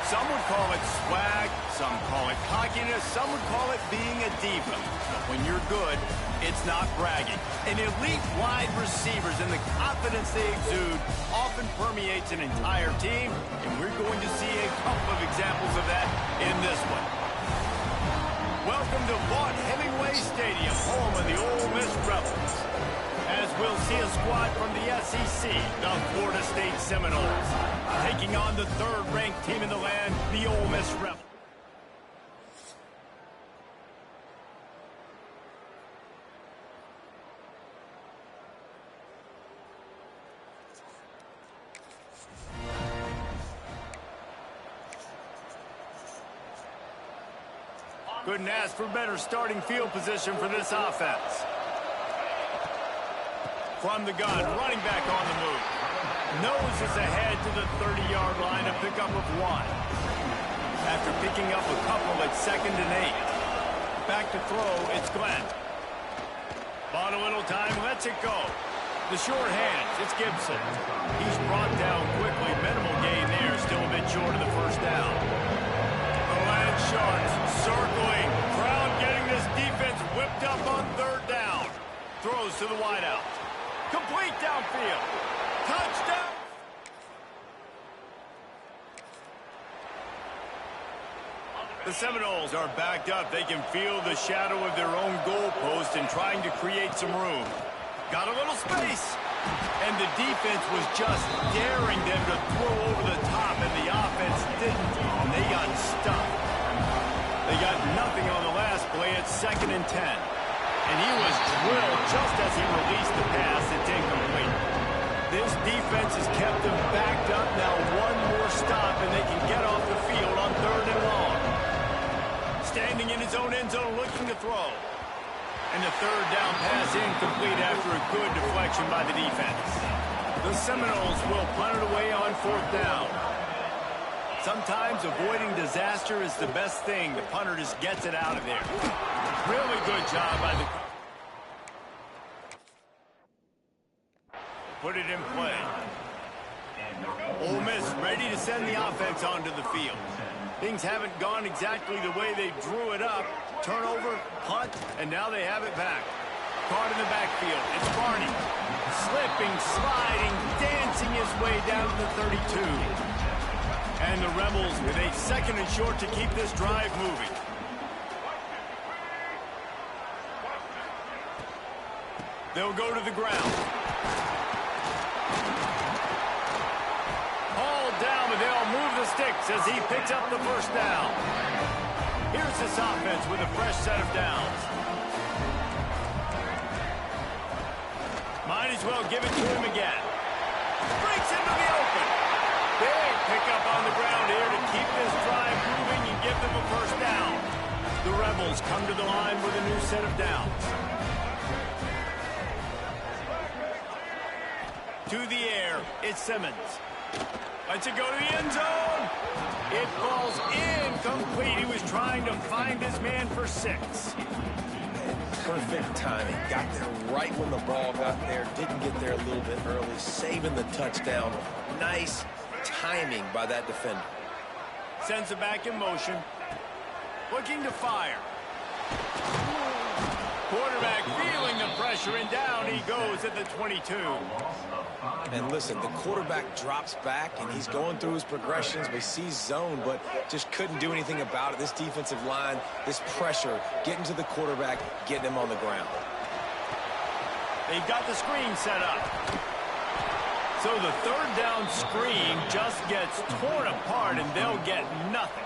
Some would call it swag, some call it cockiness, some would call it being a diva. But when you're good, it's not bragging. An elite wide receivers and the confidence they exude often permeates an entire team, and we're going to see a couple of examples of that in this one. Welcome to Vaught Hemingway Stadium, home of the Ole Miss Rebels. As we'll see a squad from the SEC, the Florida State Seminoles, taking on the third-ranked team in the land, the Ole Miss Rebels. Couldn't ask for better starting field position for this offense. From the gun, running back on the move. Noses ahead to the 30-yard line, a pickup of 1. After picking up a couple at 2nd and 8. Back to throw, it's Glenn. Bought a little time, lets it go. The short hands, it's Gibson. He's brought down quickly, minimal gain there, still a bit short of the first down. The Land Sharks circling. Crowd getting this defense whipped up on 3rd down. Throws to the wideout. Complete downfield. Touchdown. The Seminoles are backed up. They can feel the shadow of their own goalpost and trying to create some room. Got a little space. And the defense was just daring them to throw over the top, and the offense didn't. And they got stuck. They got nothing on the last play at 2nd and 10. And he was drilled just as he released the pass. It's incomplete. This defense has kept them backed up. Now one more stop, and they can get off the field on 3rd and long. Standing in his own end zone, looking to throw. And the 3rd down pass incomplete after a good deflection by the defense. The Seminoles will punt it away on 4th down. Sometimes avoiding disaster is the best thing. The punter just gets it out of there. Really good job by the... Put it in play. Ole Miss ready to send the offense onto the field. Things haven't gone exactly the way they drew it up. Turnover, punt, and now they have it back. Caught in the backfield. It's Barney. Slipping, sliding, dancing his way down to the 32. And the Rebels with a 2nd and short to keep this drive moving. They'll go to the ground. Hauled down, but they'll move the sticks as he picks up the 1st down. Here's this offense with a fresh set of downs. Might as well give it to him again. Breaks into the open. Big pickup on the ground here to keep this drive moving and give them a 1st down. The Rebels come to the line with a new set of downs. To the air, it's Simmons. Lets it go to the end zone. It falls incomplete. He was trying to find his man for 6. Perfect timing. Got there right when the ball got there. Didn't get there a little bit early. Saving the touchdown. Nice timing by that defender. Sends it back in motion. Looking to fire. Quarterback feeling the pressure, and down he goes at the 22. And listen, the quarterback drops back, and he's going through his progressions. We see zone, but just couldn't do anything about it. This defensive line, this pressure, getting to the quarterback, getting him on the ground. They've got the screen set up. So the 3rd down screen just gets torn apart, and they'll get nothing.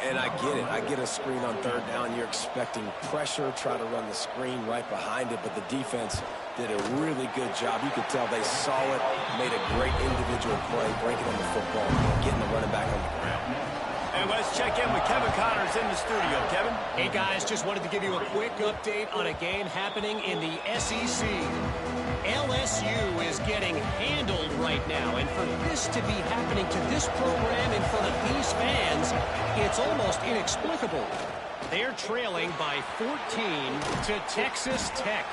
And I get it. I get a screen on 3rd down. You're expecting pressure, try to run the screen right behind it, but the defense did a really good job. You could tell they saw it, made a great individual play, breaking on the football, getting the running back on the ground. And let's check in with Kevin Connors in the studio. Kevin? Hey, guys, just wanted to give you a quick update on a game happening in the SEC. LSU is getting handled right now, and for this to be happening to this program in front of these fans, it's almost inexplicable. They're trailing by 14 to Texas Tech.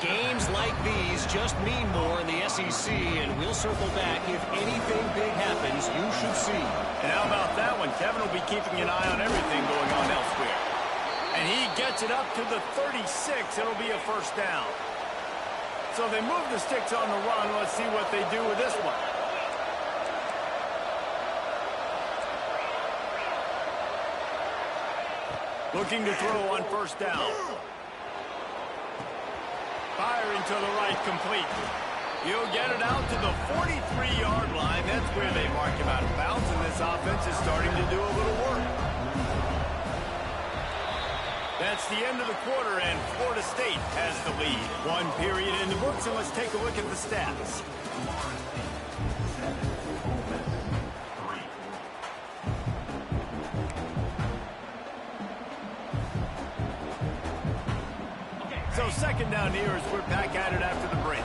Games like these just mean more in the SEC, and we'll circle back. If anything big happens, you should see. And how about that one? Kevin will be keeping an eye on everything going on elsewhere. And he gets it up to the 36. It'll be a first down. So they move the sticks on the run. Let's see what they do with this one. Looking to throw on first down. Firing to the right, complete. He'll get it out to the 43-yard line. That's where they mark him out of bounds, and this offense is starting to do a little work. That's the end of the quarter, and Florida State has the lead. One period in the books, and let's take a look at the stats. So second down here as we're back at it after the break.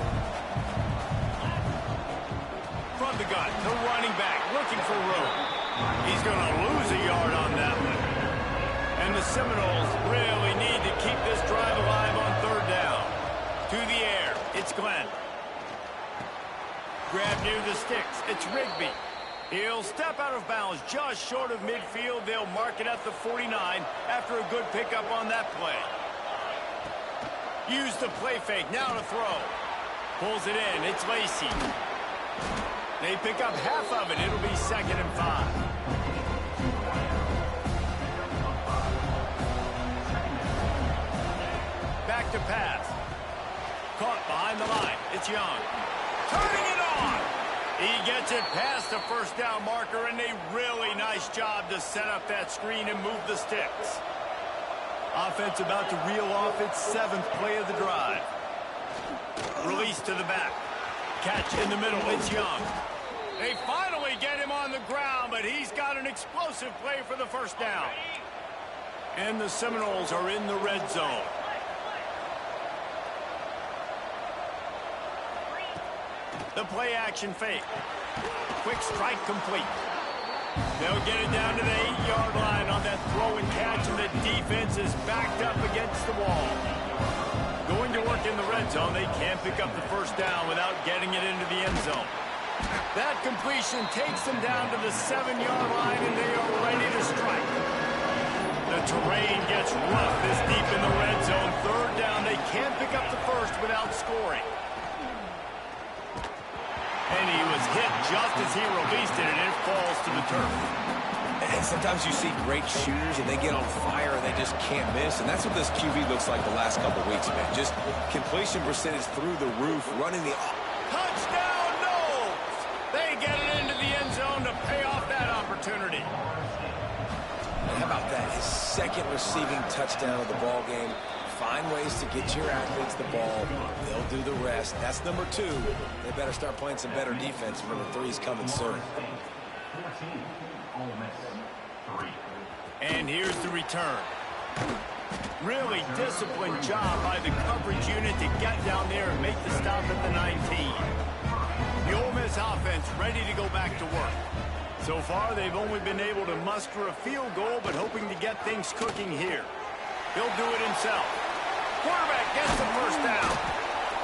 From the gun, the running back looking for room. He's going to lose a yard on that one. And the Seminoles really need to keep this drive alive on third down. To the air, it's Glenn. Grab near the sticks, it's Rigby. He'll step out of bounds just short of midfield. They'll mark it at the 49 after a good pickup on that play. Use the play fake, now to throw. Pulls it in, it's Lacey. They pick up half of it, it'll be 2nd and 5. Back to pass. Caught behind the line, it's Young. Turning it on! He gets it past the first down marker, and a really nice job to set up that screen and move the sticks. Offense about to reel off its 7th play of the drive. Release to the back. Catch in the middle, it's Young. They finally get him on the ground, but he's got an explosive play for the first down. And the Seminoles are in the red zone. The play action fake. Quick strike complete. They'll get it down to the 8-yard line on that throw and catch, and the defense is backed up against the wall. Going to work in the red zone, they can't pick up the first down without getting it into the end zone. That completion takes them down to the 7-yard line, and they are ready to strike. The terrain gets rough this deep in the red zone. Third down, they can't pick up the first without scoring. And he was hit just as he released it, and it falls to the turf. And sometimes you see great shooters, and they get on fire, and they just can't miss. And that's what this QB looks like the last couple weeks, man. Just completion percentage through the roof, running the... Touchdown, Noles! They get it into the end zone to pay off that opportunity. And how about that? His 2nd receiving touchdown of the ball game. Find ways to get your athletes the ball. They'll do the rest. That's number 2. They better start playing some better defense. Number 3 is coming soon. And here's the return. Really disciplined job by the coverage unit to get down there and make the stop at the 19. The Ole Miss offense ready to go back to work. So far, they've only been able to muster a field goal, but hoping to get things cooking here. He'll do it himself. Quarterback gets the first down.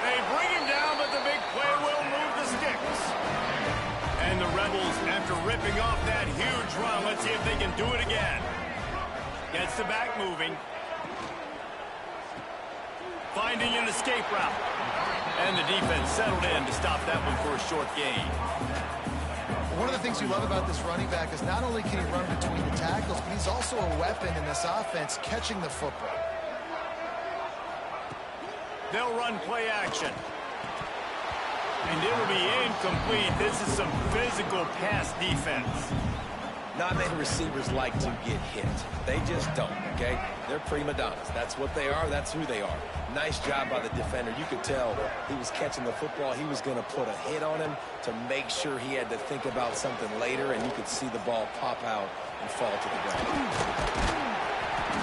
They bring him down, but the big play will move the sticks. And the Rebels, after ripping off that huge run, let's see if they can do it again. Gets the back moving. Finding an escape route. And the defense settled in to stop that one for a short gain. One of the things you love about this running back is not only can he run between the tackles, but he's also a weapon in this offense catching the football. They'll run play action. And it'll be incomplete. This is some physical pass defense. Not many receivers like to get hit. They just don't, okay? They're prima donnas. That's what they are. That's who they are. Nice job by the defender. You could tell he was catching the football. He was going to put a hit on him to make sure he had to think about something later, and you could see the ball pop out and fall to the ground.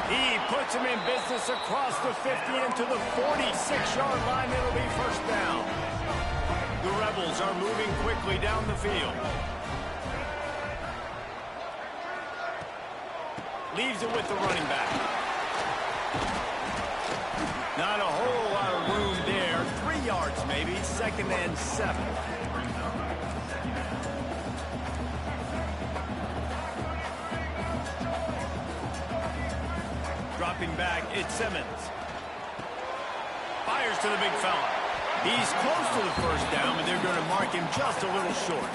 He puts him in business across the 50 into the 46-yard line. It'll be first down. The Rebels are moving quickly down the field. Leaves it with the running back. Not a whole lot of room there. 2nd and 7. Dropping back, it's Simmons. Fires to the big fella. He's close to the first down, but they're going to mark him just a little short.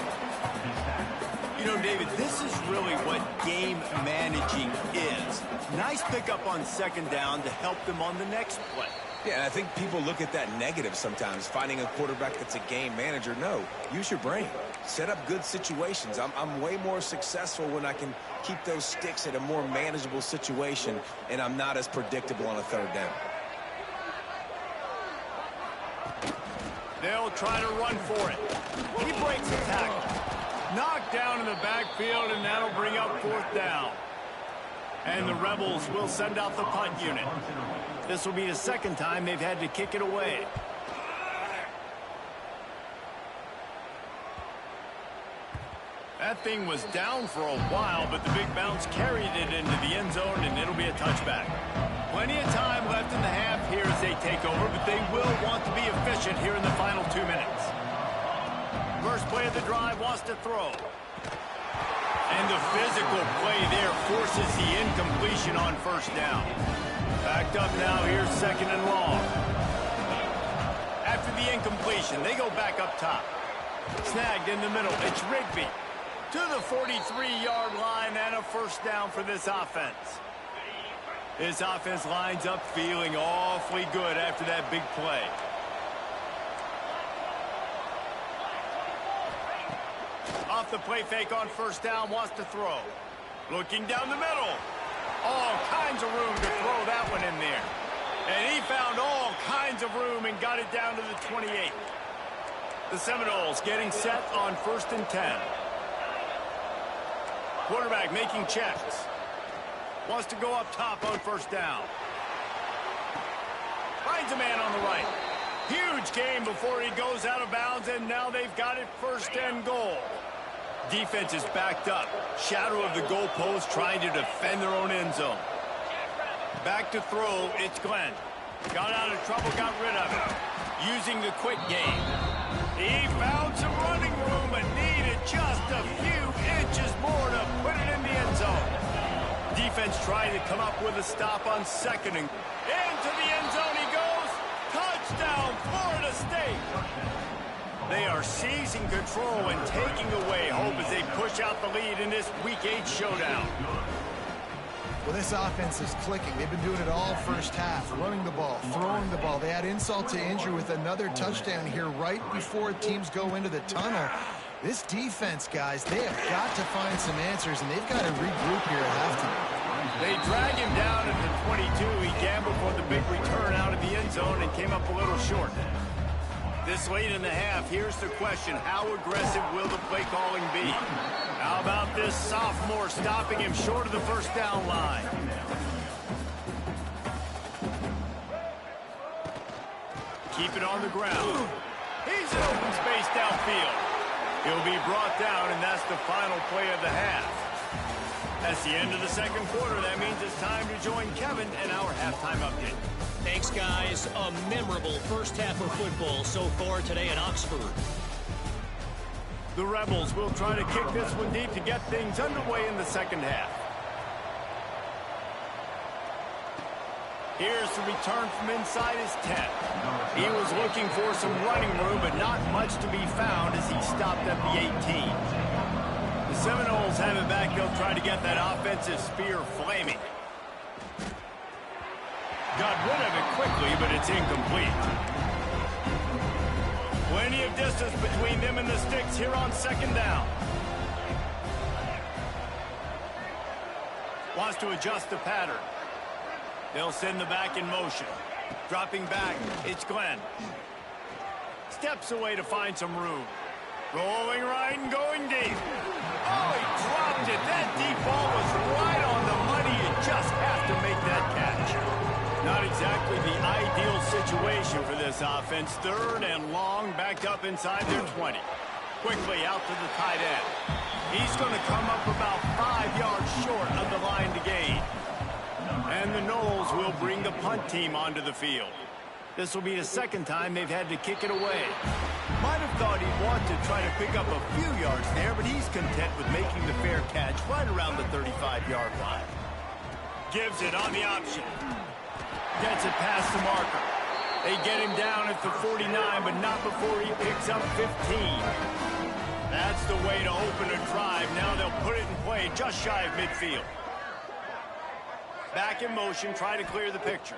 You know, David, this is really what game managing is. Nice pickup on 2nd down to help them on the next play. Yeah, and I think people look at that negative sometimes, finding a quarterback that's a game manager. No, use your brain. Set up good situations. I'm way more successful when I can keep those sticks at a more manageable situation, and I'm not as predictable on a 3rd down. They'll try to run for it. He breaks the tackle. Knocked down in the backfield, and that'll bring up 4th down. And the Rebels will send out the punt unit. This will be the 2nd time they've had to kick it away. That thing was down for a while, but the big bounce carried it into the end zone, and it'll be a touchback. Plenty of time left in the half here as they take over, but they will want to be efficient here in the final 2 minutes. First play of the drive, wants to throw. And the physical play there forces the incompletion on 1st down. Backed up now, here's 2nd and long. After the incompletion, they go back up top. Snagged in the middle, it's Rigby. To the 43-yard line and a 1st down for this offense. This offense lines up feeling awfully good after that big play. Off the play fake on 1st down, wants to throw. Looking down the middle. All kinds of room to throw that one in there. And he found all kinds of room and got it down to the 28. The Seminoles getting set on 1st and 10. Quarterback making checks. Wants to go up top on 1st down. Finds a man on the right. Huge gain before he goes out of bounds, and now they've got it 1st and goal. Defense is backed up. Shadow of the goalpost trying to defend their own end zone. Back to throw, it's Glenn. Got out of trouble, got rid of it. Using the quick game. He found some running room, but needed just a few inches more to put it in the end zone. Defense trying to come up with a stop on 2nd and into the end zone he goes. Touchdown, Florida State. They are seizing control and taking away hope as they push out the lead in this Week 8 showdown. Well, this offense is clicking. They've been doing it all 1st half, running the ball, throwing the ball. They add insult to injury with another touchdown here right before teams go into the tunnel. This defense, guys, they have got to find some answers, and they've got to regroup here at halftime. They drag him down at the 22. He gambled for the big return out of the end zone and came up a little short. This late in the half, here's the question. How aggressive will the play calling be? How about this sophomore stopping him short of the 1st down line? Keep it on the ground. He's in open space downfield. He'll be brought down, and that's the final play of the half. That's the end of the 2nd quarter. That means it's time to join Kevin and our halftime update. Thanks, guys. A memorable 1st half of football so far today in Oxford. The Rebels will try to kick this one deep to get things underway in the 2nd half. Here's the return from inside his 10. He was looking for some running room, but not much to be found as he stopped at the 18. The Seminoles have it back. They'll try to get that offensive spear flaming. Got rid of it quickly, but it's incomplete. Plenty of distance between them and the sticks here on 2nd down. Wants to adjust the pattern. They'll send the back in motion. Dropping back, it's Glenn. Steps away to find some room. Rolling right and going deep. Oh, he dropped it. That deep ball was right on the money. You just have to make that catch. Not exactly the ideal situation for this offense. 3rd and long, backed up inside their 20. Quickly out to the tight end. He's going to come up about 5 yards short of the line to gain. And the Noles will bring the punt team onto the field. This will be the 2nd time they've had to kick it away. thought he'd want to try to pick up a few yards there, but he's content with making the fair catch right around the 35-yard line. Gives it on the option. Gets it past the marker. They get him down at the 49, but not before he picks up 15. That's the way to open a drive. Now they'll put it in play just shy of midfield. Back in motion, try to clear the picture.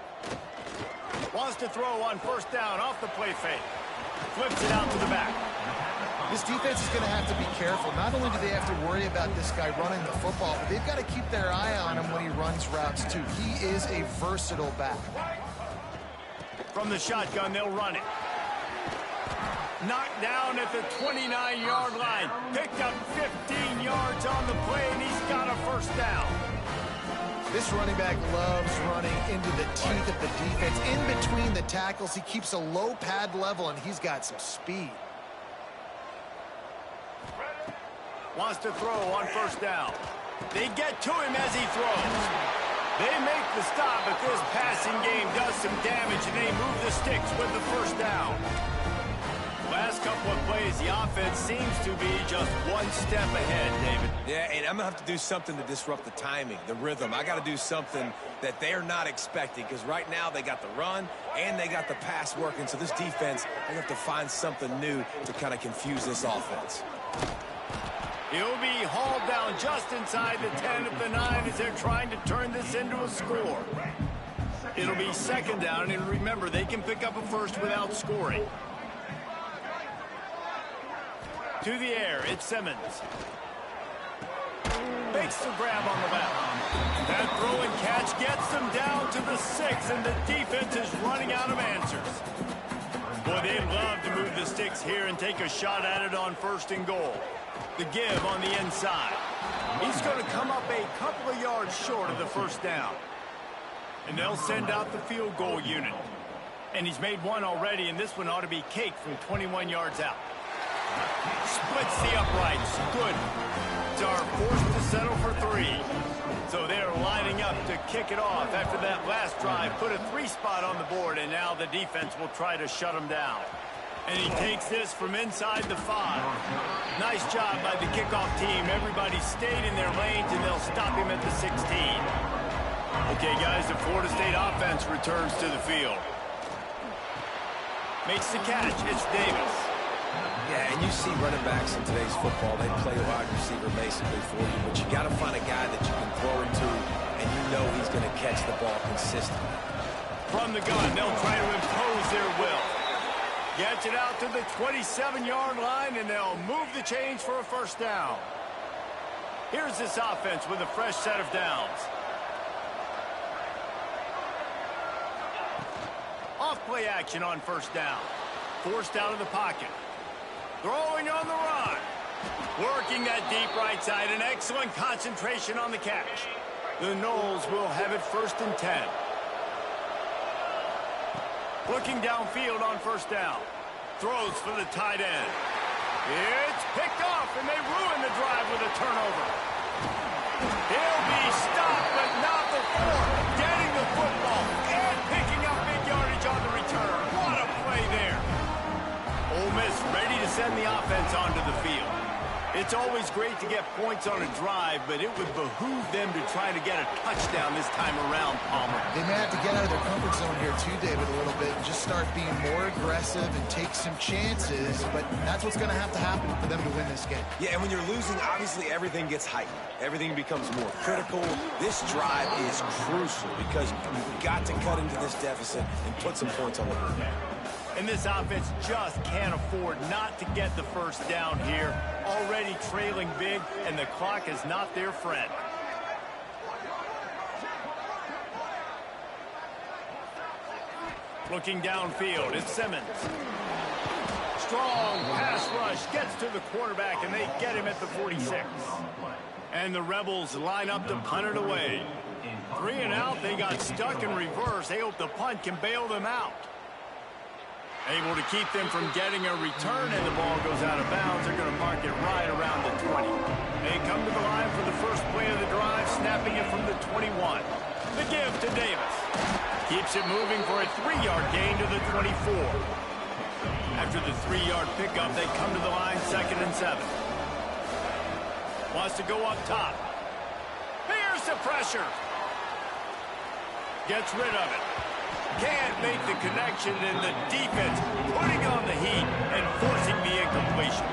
Wants to throw on first down off the play fake. Flips it out to the back. This defense is going to have to be careful. Not only do they have to worry about this guy running the football, but they've got to keep their eye on him when he runs routes too. He is a versatile back. From the shotgun, they'll run it. Knocked down at the 29-yard line. Picked up 15 yards on the play, and he's got a first down. This running back loves running into the teeth of the defense. In between the tackles, he keeps a low pad level, and he's got some speed. Wants to throw on first down. They get to him as he throws. They make the stop, but this passing game does some damage, and they move the sticks with the first down. Last couple of plays, the offense seems to be just one step ahead, David. Yeah, and I'm going to have to do something to disrupt the timing, the rhythm. I got to do something that they're not expecting, because right now they got the run and they got the pass working. So this defense, they have to find something new to kind of confuse this offense. He'll be hauled down just inside the 10 at the 9 as they're trying to turn this into a score. It'll be second down, and remember, they can pick up a first without scoring. To the air, it's Simmons. Makes the grab on the left. That throw and catch gets them down to the 6, and the defense is running out of answers. Boy, they'd love to move the sticks here and take a shot at it on first and goal. The give on the inside. He's going to come up a couple of yards short of the first down. And they'll send out the field goal unit. And he's made one already, and this one ought to be cake from 21 yards out. Splits the uprights. Good. It's our forced to settle for 3. So they're lining up to kick it off after that last drive. Put a 3 spot on the board, and now the defense will try to shut them down. And he takes this from inside the 5. Nice job by the kickoff team. Everybody stayed in their lanes, and they'll stop him at the 16. Okay, guys, the Florida State offense returns to the field. Makes the catch. It's Davis. Yeah, and you see running backs in today's football, they play wide receiver basically for you, but you got to find a guy that you can throw it to, and you know he's going to catch the ball consistently. From the gun, they'll try to impose their will. Gets it out to the 27-yard line, and they'll move the chains for a first down. Here's this offense with a fresh set of downs. Off-play action on first down. Forced out of the pocket. Throwing on the run. Working that deep right side. An excellent concentration on the catch. The Noles will have it first and 10. Looking downfield on first down. Throws for the tight end. It's picked off, and they ruin the drive with a turnover. He'll be stopped, but not before getting the football and picking up big yardage on the return. What a play there. Ole Miss ready to send the offense onto the field. It's always great to get points on a drive, but it would behoove them to try to get a touchdown this time around, Palmer. They may have to get out of their comfort zone here too, David, a little bit, and just start being more aggressive and take some chances, but that's what's going to have to happen for them to win this game. Yeah, and when you're losing, obviously everything gets heightened. Everything becomes more critical. This drive is crucial because you've got to cut into this deficit and put some points on the board. And this offense just can't afford not to get the first down here. Already trailing big, and the clock is not their friend. Looking downfield, it's Simmons. Strong pass rush gets to the quarterback, and they get him at the 46. And the Rebels line up to punt it away. 3 and out, they got stuck in reverse. They hope the punt can bail them out. Able to keep them from getting a return, and the ball goes out of bounds. They're going to mark it right around the 20. They come to the line for the first play of the drive, snapping it from the 21. The give to Davis. Keeps it moving for a 3-yard gain to the 24. After After the 3-yard pickup, they come to the line 2nd and 7. Wants to go up top. Here's the pressure. Gets rid of it. Can't make the connection, and the defense putting on the heat and forcing the incompletion.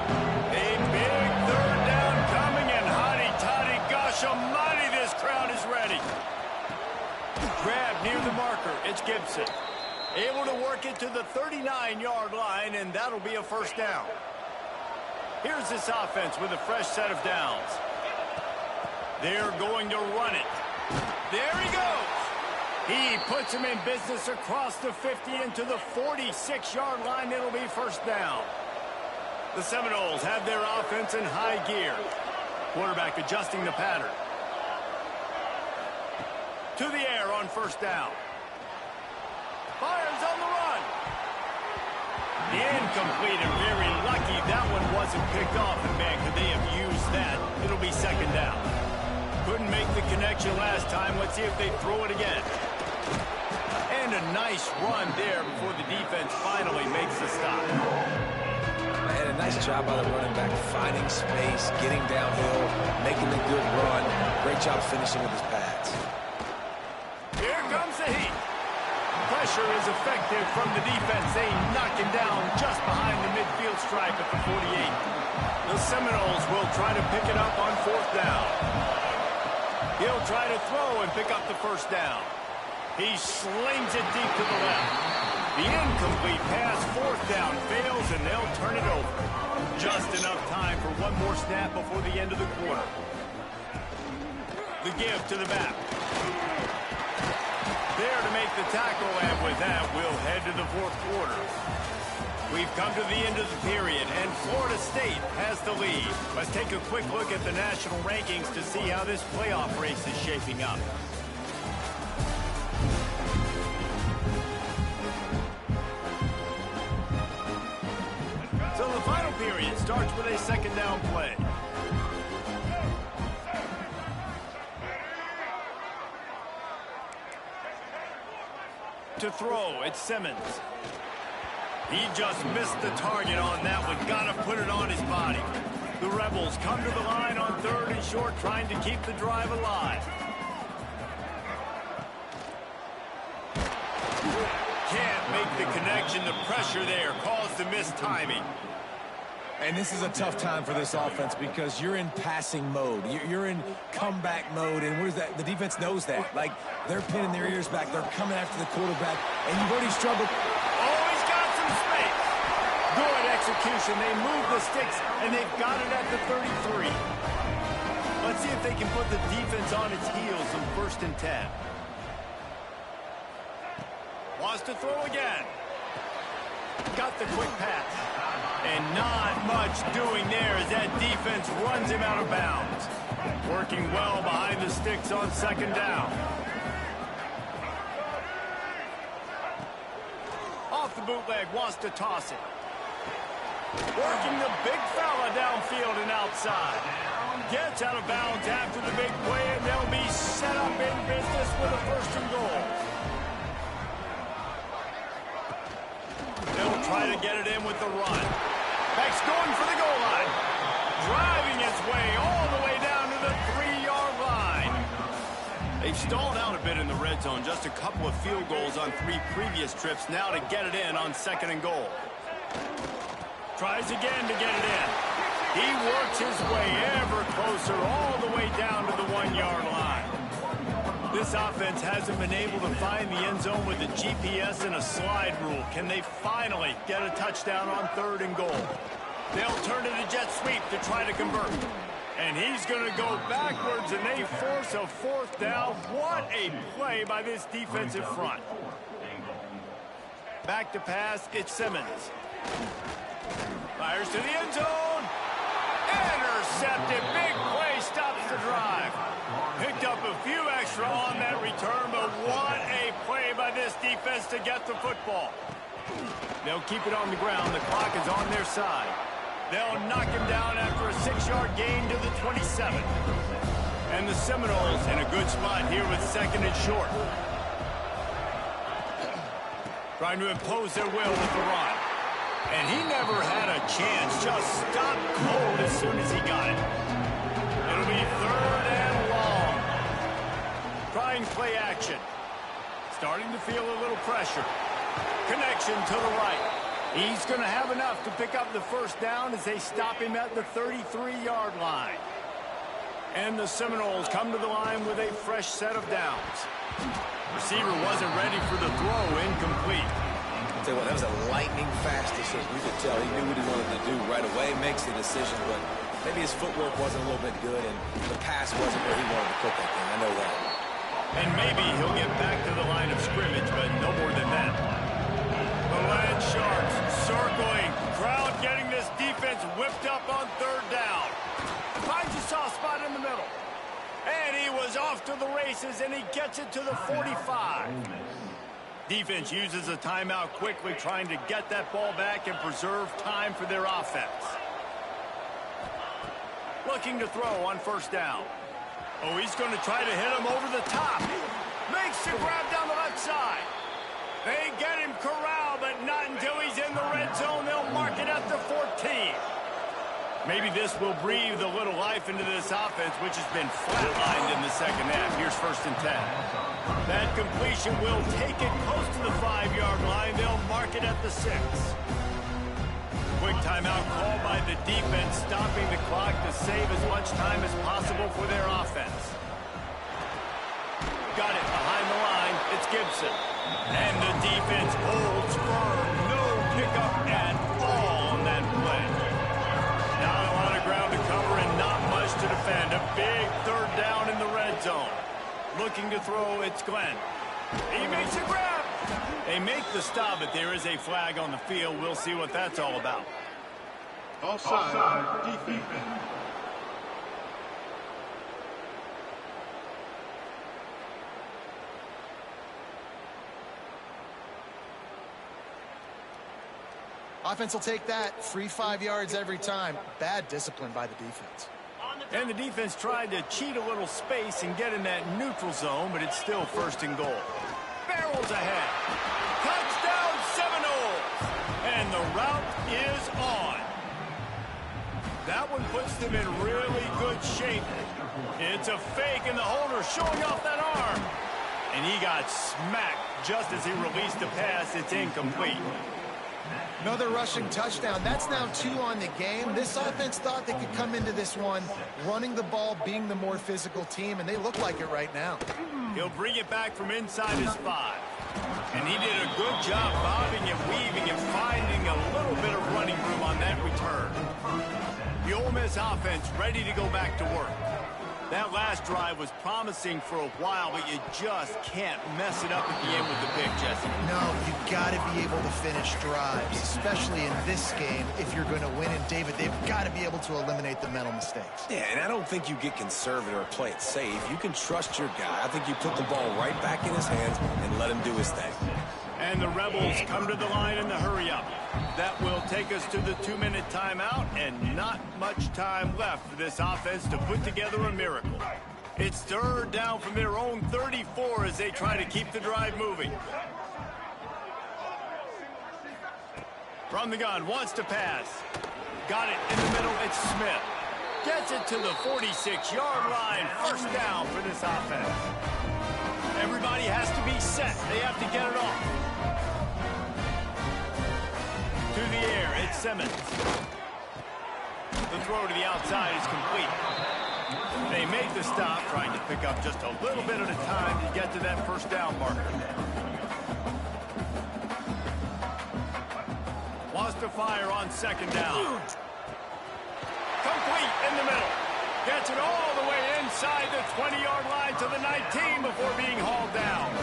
A big 3rd down coming, and hotty-toddy, gosh almighty, this crowd is ready. Grab near the marker. It's Gibson. Able to work it to the 39-yard line, and that'll be a 1st down. Here's this offense with a fresh set of downs. They're going to run it. There he goes. He puts him in business across the 50 into the 46-yard line. It'll be 1st down. The Seminoles have their offense in high gear. Quarterback adjusting the pattern. To the air on 1st down. Fires on the run. Incomplete, and very lucky that one wasn't picked off. And man, could they have used that? It'll be 2nd down. Couldn't make the connection last time. Let's see if they throw it again. And a nice run there before the defense finally makes the stop. And a nice job by the running back, finding space, getting downhill, making a good run. Great job finishing with his pads. Here comes the heat. Pressure is effective from the defense. They knock him down just behind the midfield stripe at the 48. The Seminoles will try to pick it up on 4th down. He'll try to throw and pick up the 1st down. He slings it deep to the left. The incomplete pass, 4th down, fails, and they'll turn it over. Just enough time for one more snap before the end of the quarter. The give to the back. There to make the tackle, and with that, we'll head to the 4th quarter. We've come to the end of the period, and Florida State has the lead. Let's take a quick look at the national rankings to see how this playoff race is shaping up. So the final period starts with a 2nd down play. To throw, it's Simmons. He just missed the target on that one. Got to put it on his body. The Rebels come to the line on 3rd and short, trying to keep the drive alive. Can't make the connection. The pressure there caused the missed timing. And this is a tough time for this offense because you're in passing mode. You're in comeback mode, and what is that? The defense knows that. Like, they're pinning their ears back. They're coming after the quarterback, and you've already struggled. Oh, he's got some space. Good execution. They move the sticks, and they've got it at the 33. Let's see if they can put the defense on its heels on 1st and 10. Wants to throw again. Got the quick pass. And not much doing there as that defense runs him out of bounds. Working well behind the sticks on 2nd down. Off the bootleg, wants to toss it. Working the big fella downfield and outside. Gets out of bounds after the big play, and they'll be set up in business with a 1st and goal. They'll try to get it in with the run. Beck's going for the goal line. Driving its way all the way down to the 3-yard line. They've stalled out a bit in the red zone. Just a couple of field goals on 3 previous trips. Now to get it in on 2nd and goal. Tries again to get it in. He works his way ever closer all the way down to the 1-yard line. This offense hasn't been able to find the end zone with the GPS and a slide rule. Can they finally get a touchdown on 3rd and goal? They'll turn to the jet sweep to try to convert. And he's going to go backwards, and they force a 4th down. What a play by this defensive front. Back to pass, it's Simmons. Fires to the end zone. Intercepted. Big play stops the drive. Picked up a few extra on that return, but what a play by this defense to get the football. They'll keep it on the ground. The clock is on their side. They'll knock him down after a 6-yard gain to the 27. And the Seminoles in a good spot here with 2nd and short. Trying to impose their will with the run. And he never had a chance. Just stopped cold as soon as he got it. It'll be 3rd and long. Trying play action. Starting to feel a little pressure. Connection to the right. He's going to have enough to pick up the first down as they stop him at the 33-yard line. And the Seminoles come to the line with a fresh set of downs. Receiver wasn't ready for the throw, incomplete. I'll tell you what, that was a lightning-fast decision. You could tell he knew what he wanted to do right away, makes the decision, but maybe his footwork wasn't a little bit good, and the pass wasn't where he wanted to put that thing. I know that. And maybe he'll get back to the line of scrimmage, but no more than that. The Land Sharks circling. Crowd getting this defense whipped up on 3rd down. Finds a soft spot in the middle. And he was off to the races, and he gets it to the 45. Defense uses a timeout quickly, trying to get that ball back and preserve time for their offense. Looking to throw on 1st down. Oh, he's going to try to hit him over the top. Makes the grab down the left side. They get him corralled, but not until he's in the red zone. They'll mark it at the 14. Maybe this will breathe a little life into this offense, which has been flatlined in the second half. Here's 1st and 10. That completion will take it close to the 5-yard line. They'll mark it at the 6. Quick timeout called by the defense, stopping the clock to save as much time as possible for their offense. Got it behind the line. It's Gibson. And the defense holds firm. No pickup at all on that play. Not a lot of ground to cover and not much to defend. A big 3rd down in the red zone. Looking to throw, it's Glenn. He makes a grab. They make the stop, but there is a flag on the field. We'll see what that's all about. Offside, defense. Offense will take that. Free 5 yards every time. Bad discipline by the defense. And the defense tried to cheat a little space and get in that neutral zone, but it's still 1st and goal. Barrels ahead. Touchdown Seminoles! And the route is on. That one puts them in really good shape. It's a fake, and the holder showing off that arm. And he got smacked just as he released the pass. It's incomplete. Another rushing touchdown. That's now 2 on the game. This offense thought they could come into this one running the ball, being the more physical team, and they look like it right now. He'll bring it back from inside his 5. And he did a good job bobbing and weaving and finding a little bit of running room on that return. The Ole Miss offense ready to go back to work. That last drive was promising for a while, but you just can't mess it up at the end with the pick, Jesse. No, you've got to be able to finish drives, especially in this game if you're going to win. And, David, they've got to be able to eliminate the mental mistakes. Yeah, and I don't think you get conservative or play it safe. You can trust your guy. I think you put the ball right back in his hands and let him do his thing. And the Rebels come to the line in the hurry-up. That will take us to the 2-minute timeout, and not much time left for this offense to put together a miracle. It's 3rd down from their own 34 as they try to keep the drive moving. From the gun, wants to pass. Got it in the middle, it's Smith. Gets it to the 46-yard line. 1st down for this offense. Everybody has to be set. They have to get it off. To the air, it's Simmons. The throw to the outside is complete. They make the stop, trying to pick up just a little bit at a time to get to that 1st down marker. Wants to fire on 2nd down. Complete in the middle. Gets it all the way inside the 20-yard line to the 19 before being hauled down.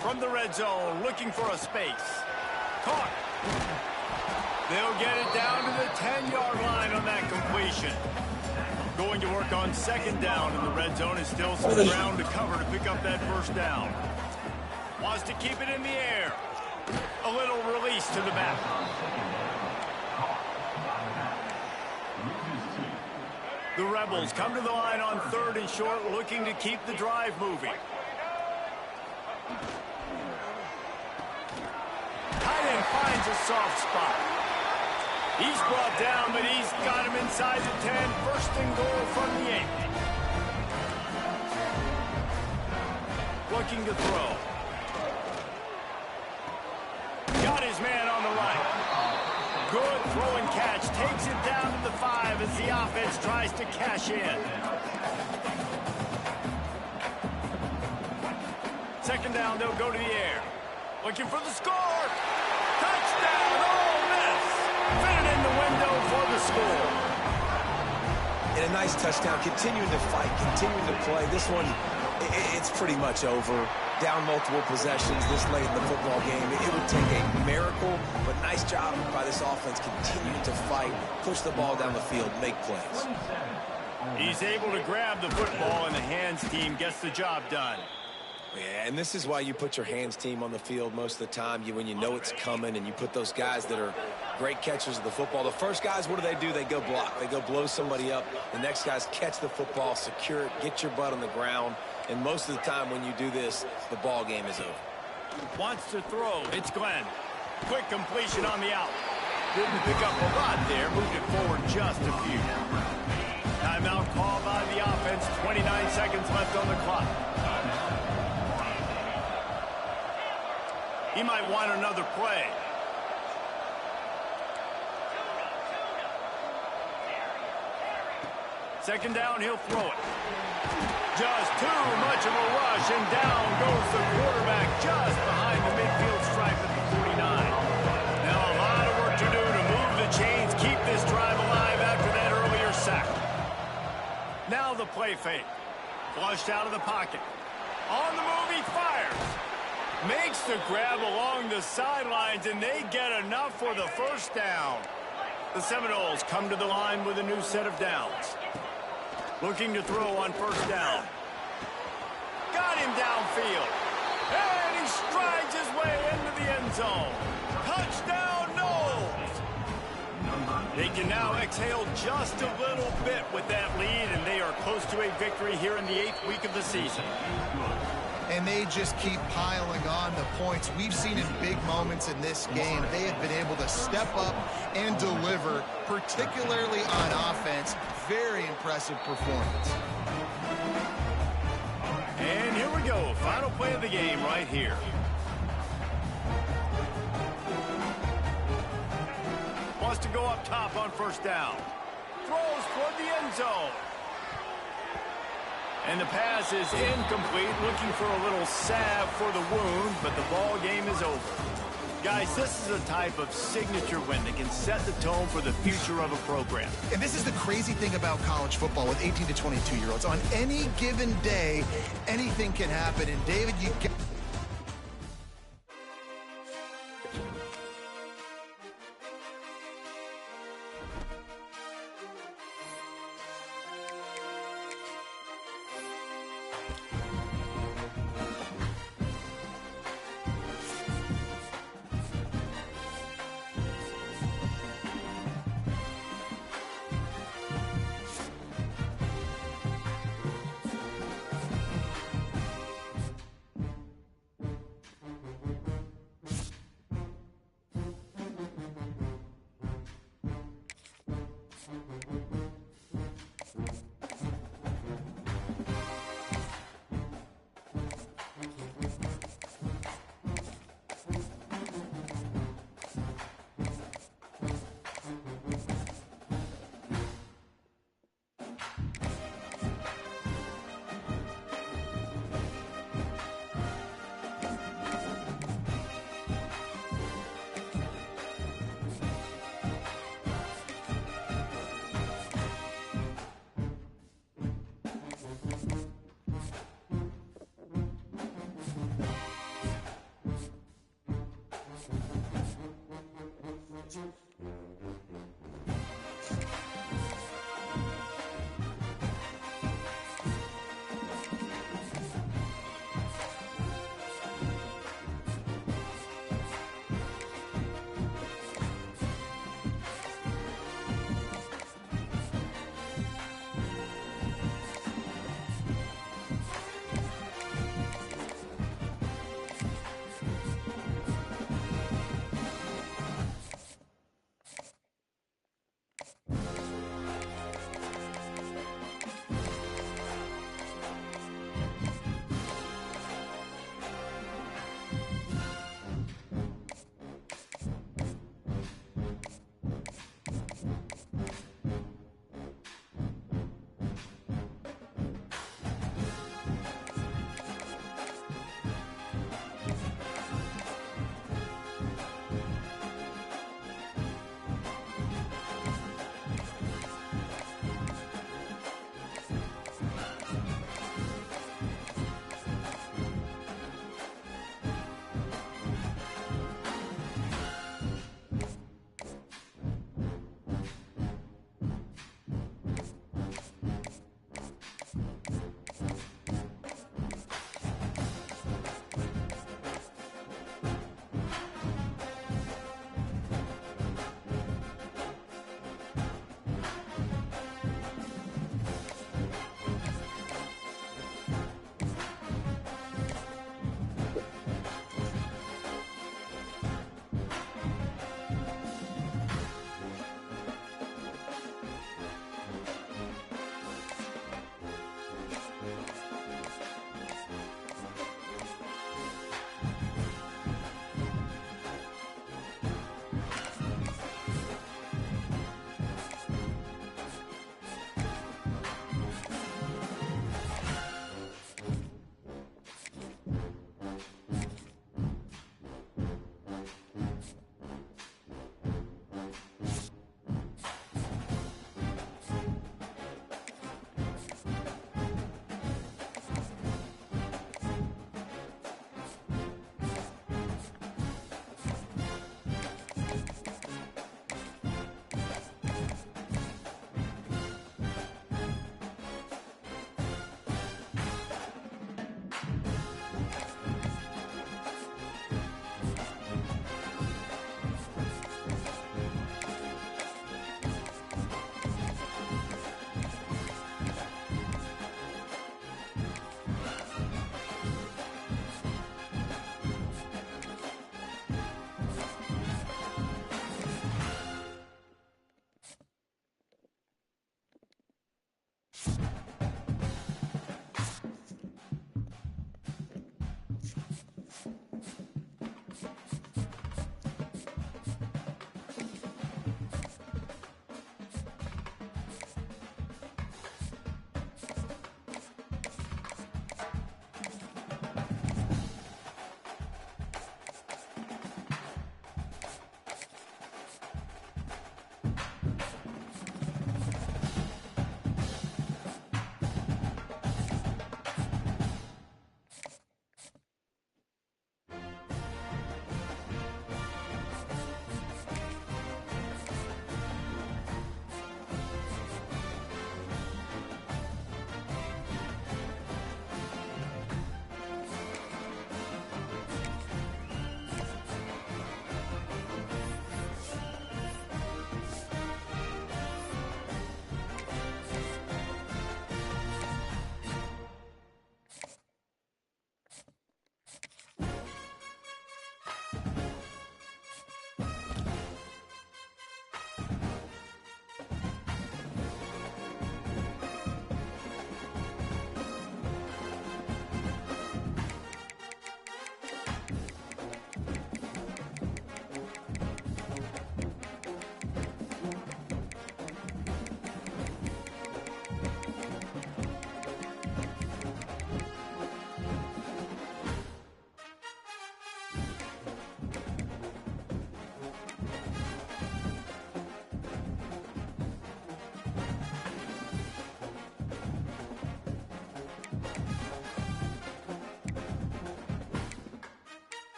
From the red zone, looking for a space. Caught. They'll get it down to the 10-yard line on that completion. Going to work on 2nd down in the red zone. Is still some ground to cover to pick up that 1st down. Wants to keep it in the air. A little release to the back. The Rebels come to the line on 3rd and short, looking to keep the drive moving. Tight end finds a soft spot. He's brought down, but he's got him inside the 10. 1st and goal from the 8. Looking to throw. Got his man on the right. Good throw and catch. Takes it down to the 5 as the offense tries to cash in. 2nd down, they'll go to the air. Looking for the score. Touchdown, Ole Miss. Fit it in the window for the score. And a nice touchdown. Continuing to fight, continuing to play. This one, it's pretty much over. Down multiple possessions this late in the football game. It would take a miracle, but nice job by this offense continuing to fight, push the ball down the field, make plays. He's able to grab the football, and the hands team gets the job done. Yeah, and this is why you put your hands team on the field most of the time. When you know it's coming, and you put those guys that are great catchers of the football. The first guys, what do? They go block. They go blow somebody up. The next guys catch the football, secure it, get your butt on the ground. And most of the time when you do this, the ball game is over. Wants to throw. It's Glenn. Quick completion on the out. Didn't pick up a lot there. Moved it forward just a few. Timeout call by the offense. 29 seconds left on the clock. He might want another play. Second down, he'll throw it. Just too much of a rush, and down goes the quarterback just behind the midfield stripe at the 49. Now a lot of work to do to move the chains, keep this drive alive after that earlier sack. Now the play fake. Flushed out of the pocket. On the move, he fires. Makes the grab along the sidelines, and they get enough for the 1st down. The Seminoles come to the line with a new set of downs. Looking to throw on 1st down. Got him downfield. And he strides his way into the end zone. Touchdown, Noles! They can now exhale just a little bit with that lead, and they are close to a victory here in the 8th week of the season. And they just keep piling on the points. We've seen in big moments in this game, they have been able to step up and deliver, particularly on offense. Very impressive performance. And here we go. Final play of the game right here. Wants to go up top on 1st down. Throws toward the end zone. And the pass is incomplete, looking for a little salve for the wound, but the ball game is over. Guys, this is a type of signature win that can set the tone for the future of a program. And this is the crazy thing about college football with 18 to 22-year-olds. On any given day, anything can happen. And David, you got...